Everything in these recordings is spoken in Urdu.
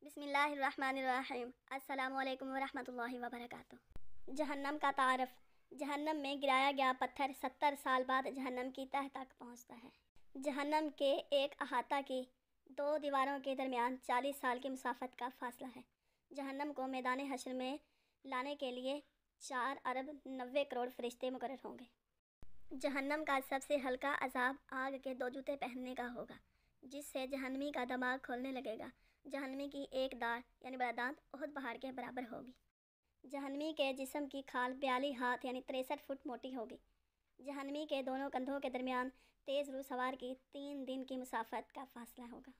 بسم اللہ الرحمن الرحیم۔ السلام علیکم ورحمۃ اللہ وبرکاتہ۔ جہنم کا تعارف۔ جہنم میں گرایا گیا پتھر 70 سال بعد جہنم کی تہہ تک پہنچتا ہے۔ جہنم کے ایک احاطہ کی 2 دیواروں کے درمیان 40 سال کی مسافت کا فاصلہ ہے۔ جہنم کو میدان حشر میں لانے کے لیے 4 ارب 90 کروڑ فرشتے مقرر ہوں گے۔ جہنم کا سب سے ہلکا عذاب آگ کے 2 جوتے پہننے کا ہوگا، جس سے جہنمی کا دماغ کھولنے لگے گا۔ جہنمی کی ایک داڑھ یعنی بڑا دانت احد پہاڑ کے برابر ہوگی۔ جہنمی کے جسم کی کھال 42 ہاتھ یعنی 63 فٹ موٹی ہوگی۔ جہنمی کے دونوں کندھوں کے درمیان تیز روح سوار کی 3 دن کی مسافت کا فاصلہ ہوگا۔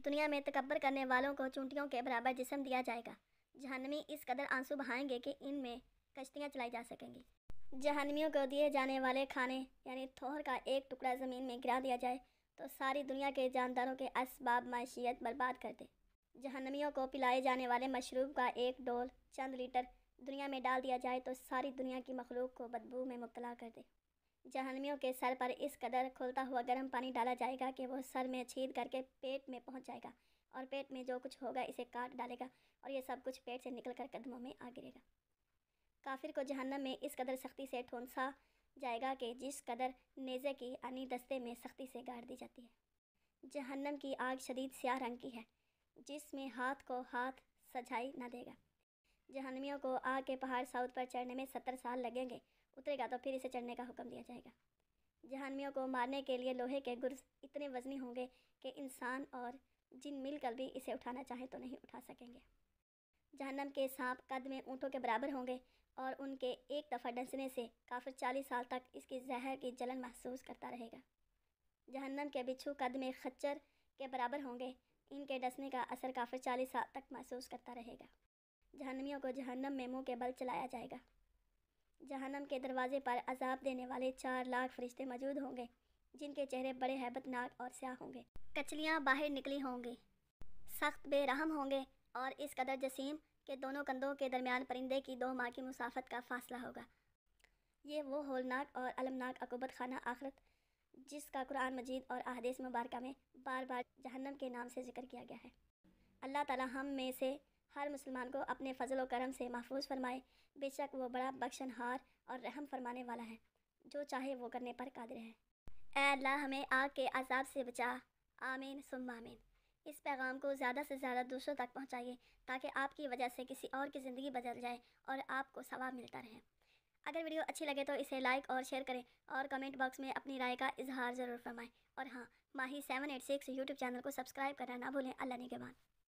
دنیا میں تکبر کرنے والوں کو چونٹیوں کے برابر جسم دیا جائے گا۔ جہنمی اس قدر آنسو بہائیں گے کہ ان میں کشتیاں چلائی جا سکیں گی۔ جہنمیوں کو دیے جانے والے کھانے یعنی تھوہر کا ایک ٹکڑا زمین میں گرا دیا جائے تو ساری دنیا کے جانداروں کے اسباب معیشت برباد کر دے۔ جہنمیوں کو پلائے جانے والے مشروب کا ایک ڈول چند لیٹر دنیا میں ڈال دیا جائے تو ساری دنیا کی مخلوق کو بدبو میں مبتلا کر دے۔ جہنمیوں کے سر پر اس قدر کھولتا ہوا گرم پانی ڈالا جائے گا کہ وہ سر میں چھید کر کے پیٹ میں پہنچ جائے گا، اور پیٹ میں جو کچھ ہوگا اسے کاٹ ڈالے گا، اور یہ سب کچھ پیٹ سے نکل کر قدموں میں آ گرے گا۔ کافر کو جہنم میں اس قدر سختی سے ٹھونسا جائے گا کہ جس قدر نیزے کی انی دستے میں سختی سے گاڑ دی جاتی ہے۔ جہنم کی آگ شدید سیاہ رنگ کی ہے، جس میں ہاتھ کو ہاتھ سجھائی نہ دے گا۔ جہنمیوں کو آگ کے پہاڑ سعود پر چڑھنے میں 70 سال لگیں گے، اترے گا تو پھر اسے چڑھنے کا حکم دیا جائے گا۔ جہنمیوں کو مارنے کے لیے لوہے کے گرز اتنے وزنی ہوں گے کہ انسان اور جن مل کر بھی اسے اٹھانا چاہیں تو نہیں اٹھا سکیں گے۔ جہنم کے سانپ قد میں اونٹوں کے برابر ہوں گے، اور ان کے ایک دفعہ ڈسنے سے کافر 40 سال تک اس کی زہر کی جلن محسوس کرتا رہے گا۔ جہنم کے بچھو قد میں خچر کے برابر ہوں گے، ان کے ڈسنے کا اثر کافر 40 سال تک محسوس کرتا رہے گا۔ جہنمیوں کو جہنم میں منہ کے بل چلایا جائے گا۔ جہنم کے دروازے پر عذاب دینے والے 4 لاکھ فرشتے موجود ہوں گے، جن کے چہرے بڑے ہیبت ناک اور سیاہ ہوں گے۔ کچلیاں باہر نکلی ہوں گی، سخت بے رحم ہوں گے، اور اس قدر جسیم کہ دونوں کندھوں کے درمیان پرندے کی 2 ماہ کی مسافت کا فاصلہ ہوگا۔ یہ وہ ہولناک اور المناک عقوبت خانہ آخرت جس کا قرآن مجید اور احادیث مبارکہ میں بار بار جہنم کے نام سے ذکر کیا گیا ہے۔ اللہ تعالی ہم میں سے ہر مسلمان کو اپنے فضل و کرم سے محفوظ فرمائے۔ بے شک وہ بڑا بخشنہار اور رحم فرمانے والا ہے، جو چاہے وہ کرنے پر قادر ہے۔ اے اللہ ہمیں آگ کے عذاب سے بچا، آمین ثم آمین۔ اس پیغام کو زیادہ سے زیادہ دوسروں تک پہنچائیے تاکہ آپ کی وجہ سے کسی اور کی زندگی بدل جائے اور آپ کو ثواب ملتا رہے۔ اگر ویڈیو اچھی لگے تو اسے لائک اور شیئر کریں، اور کمنٹ باکس میں اپنی رائے کا اظہار ضرور فرمائیں، اور ہاں، ماہی 786 یوٹیوب چینل کو سبسکرائب کرنا نہ بھولیں۔ اللہ نگہبان۔